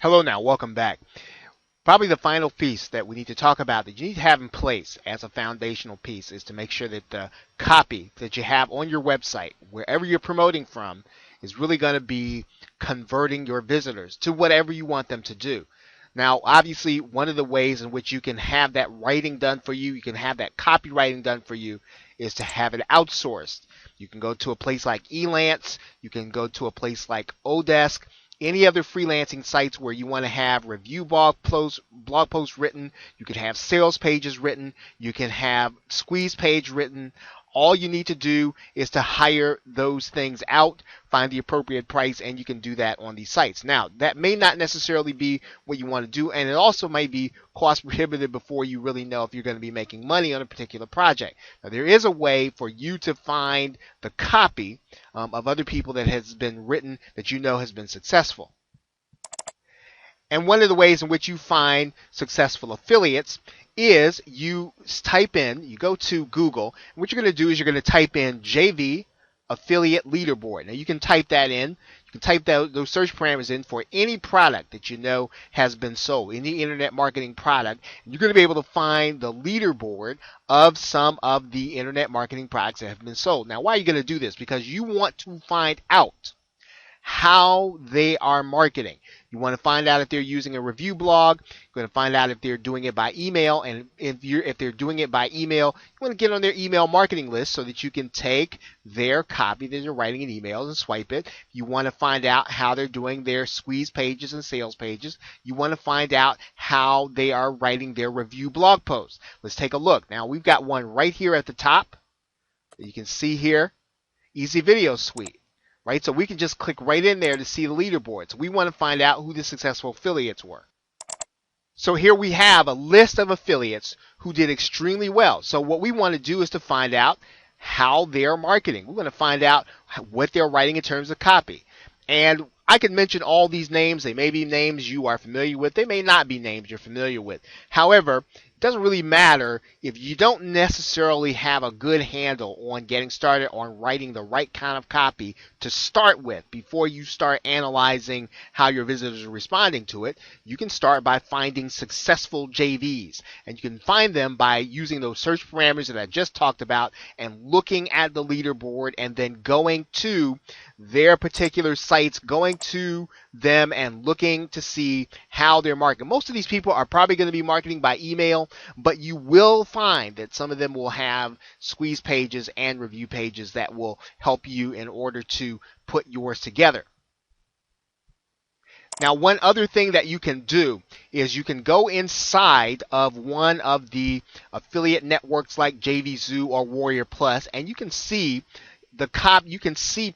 Hello now, welcome back. Probably the final piece that we need to talk about that you need to have in place as a foundational piece is to make sure that the copy that you have on your website, wherever you're promoting from, is really going to be converting your visitors to whatever you want them to do. Now, obviously, one of the ways in which you can have that writing done for you, you can have that copywriting done for you, is to have it outsourced. You can go to a place like Elance, you can go to a place like Odesk, any other freelancing sites where you want to have review blog posts written, you can have sales pages written, you can have squeeze page written. All you need to do is to hire those things out, find the appropriate price, and you can do that on these sites. Now, that may not necessarily be what you want to do, and it also might be cost prohibitive before you really know if you're going to be making money on a particular project. Now, there is a way for you to find the copy of other people that has been written that you know has been successful. And one of the ways in which you find successful affiliates is you go to Google, and what you're going to do is you're going to type in JV affiliate leaderboard. Now you can type that in. You can type those search parameters in for any product that you know has been sold, any internet marketing product. And you're going to be able to find the leaderboard of some of the internet marketing products that have been sold. Now, why are you going to do this? Because you want to find out how they are marketing. You want to find out if they're using a review blog. You're going to find out if they're doing it by email, and if they're doing it by email, you want to get on their email marketing list so that you can take their copy that they're writing in emails and swipe it. You want to find out how they're doing their squeeze pages and sales pages. You want to find out how they are writing their review blog posts. Let's take a look. Now we've got one right here at the top that you can see here, Easy Video Suite. Right, so we can just click right in there to see the leaderboards. We want to find out who the successful affiliates were. So here we have a list of affiliates who did extremely well. So what we want to do is to find out how they're marketing. We want to find out what they're writing in terms of copy. And I can mention all these names. They may be names you are familiar with. They may not be names you're familiar with. However, it doesn't really matter if you don't necessarily have a good handle on getting started on writing the right kind of copy to start with before you start analyzing how your visitors are responding to it. You can start by finding successful JVs, and you can find them by using those search parameters that I just talked about and looking at the leaderboard and then going to their particular sites, going to them and looking to see how they're marketing. Most of these people are probably going to be marketing by email, but you will find that some of them will have squeeze pages and review pages that will help you in order to put yours together. Now, one other thing that you can do is you can go inside of one of the affiliate networks like JVZoo or Warrior Plus, and you can see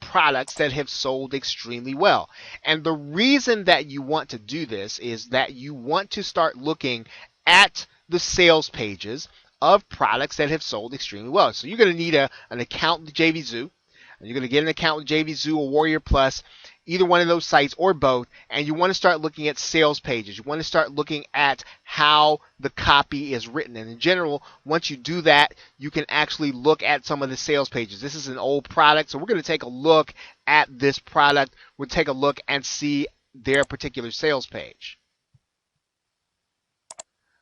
products that have sold extremely well. And the reason that you want to do this is that you want to start looking at the sales pages of products that have sold extremely well. So you're going to need an account with JVZoo, and you're going to get an account with JVZoo or Warrior Plus, either one of those sites or both, and you want to start looking at sales pages. You want to start looking at how the copy is written. And in general, once you do that, you can actually look at some of the sales pages. This is an old product, so we're going to take a look at this product. We'll take a look and see their particular sales page.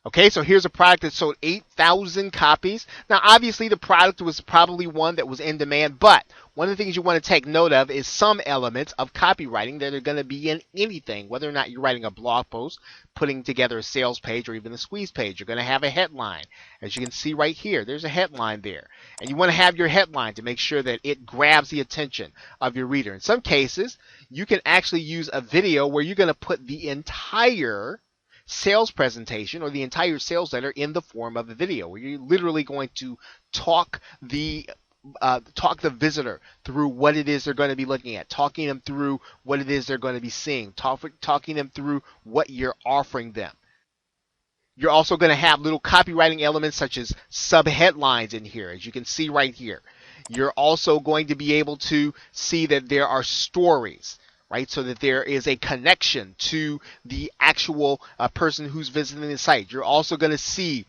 Okay, so here's a product that sold 8,000 copies. Now, obviously, the product was probably one that was in demand, but one of the things you want to take note of is some elements of copywriting that are going to be in anything, whether or not you're writing a blog post, putting together a sales page, or even a squeeze page. You're going to have a headline. As you can see right here, there's a headline there. And you want to have your headline to make sure that it grabs the attention of your reader. In some cases, you can actually use a video where you're going to put the entire sales presentation or the entire sales letter in the form of a video where you're literally going to talk the visitor through what it is they're going to be looking at, talking them through what it is they're going to be seeing, talking them through what you're offering them. You're also going to have little copywriting elements such as sub-headlines in here, as you can see right here. You're also going to be able to see that there are stories, right? So that there is a connection to the actual person who's visiting the site. You're also going to see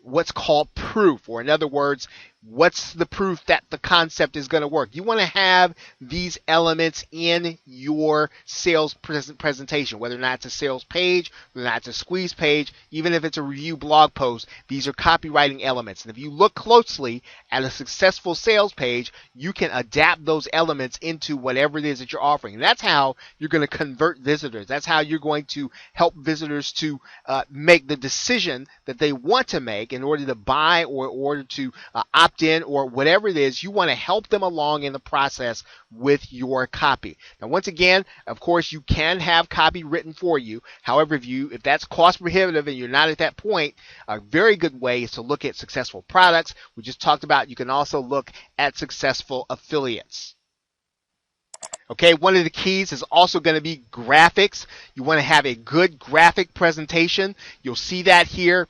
what's called proof, or in other words, What's the proof that the concept is going to work? You want to have these elements in your sales presentation, whether or not it's a sales page, whether or not it's a squeeze page, even if it's a review blog post. These are copywriting elements. And if you look closely at a successful sales page, you can adapt those elements into whatever it is that you're offering. And that's how you're going to convert visitors. That's how you're going to help visitors to make the decision that they want to make in order to buy or in order to opt in or whatever it is. You want to help them along in the process with your copy. Now, once again, of course, you can have copy written for you. However, if that's cost prohibitive and you're not at that point, a very good way is to look at successful products. We just talked about you can also look at successful affiliates. Okay, one of the keys is also going to be graphics. You want to have a good graphic presentation. You'll see that here.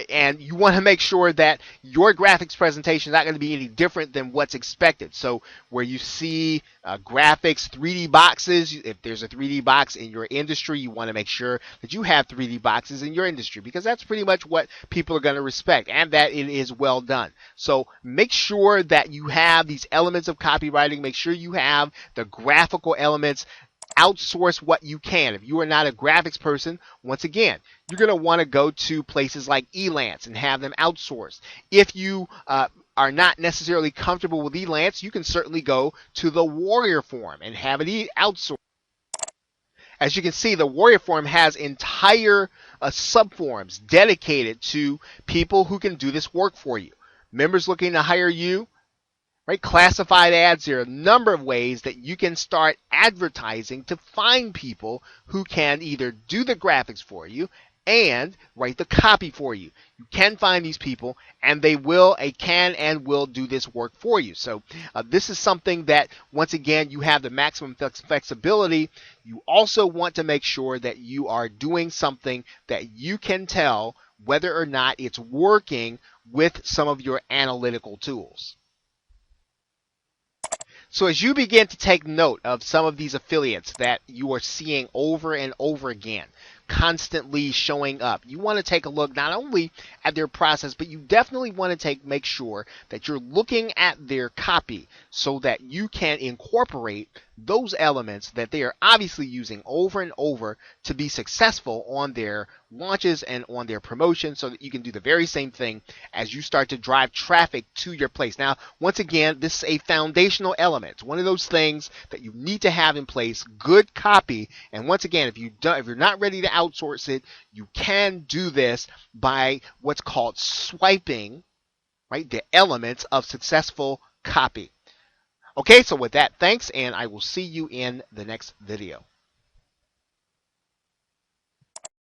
And you want to make sure that your graphics presentation is not going to be any different than what's expected. So where you see graphics, 3D boxes, if there's a 3D box in your industry, you want to make sure that you have 3D boxes in your industry, because that's pretty much what people are going to respect and that it is well done. So make sure that you have these elements of copywriting. Make sure you have the graphical elements. Outsource what you can. If you are not a graphics person, once again, you're going to want to go to places like Elance and have them outsourced. If you are not necessarily comfortable with Elance, you can certainly go to the Warrior Forum and have it outsourced. As you can see, the Warrior Forum has entire subforums dedicated to people who can do this work for you. Members looking to hire you, right? Classified ads. There are a number of ways that you can start advertising to find people who can either do the graphics for you and write the copy for you. You can find these people, and they can and will do this work for you. So this is something that, once again, you have the maximum flexibility. You also want to make sure that you are doing something that you can tell whether or not it's working with some of your analytical tools. So as you begin to take note of some of these affiliates that you are seeing over and over again, constantly showing up, you want to take a look not only at their process, but you definitely want to make sure that you're looking at their copy so that you can incorporate those elements that they are obviously using over and over to be successful on their launches and on their promotion, so that you can do the very same thing as you start to drive traffic to your place. Now, once again, this is a foundational element. It's one of those things that you need to have in place, good copy. And once again, if you're not ready to outsource it, you can do this by what's called swiping, right, the elements of successful copy. Okay, so with that, thanks, and I will see you in the next video.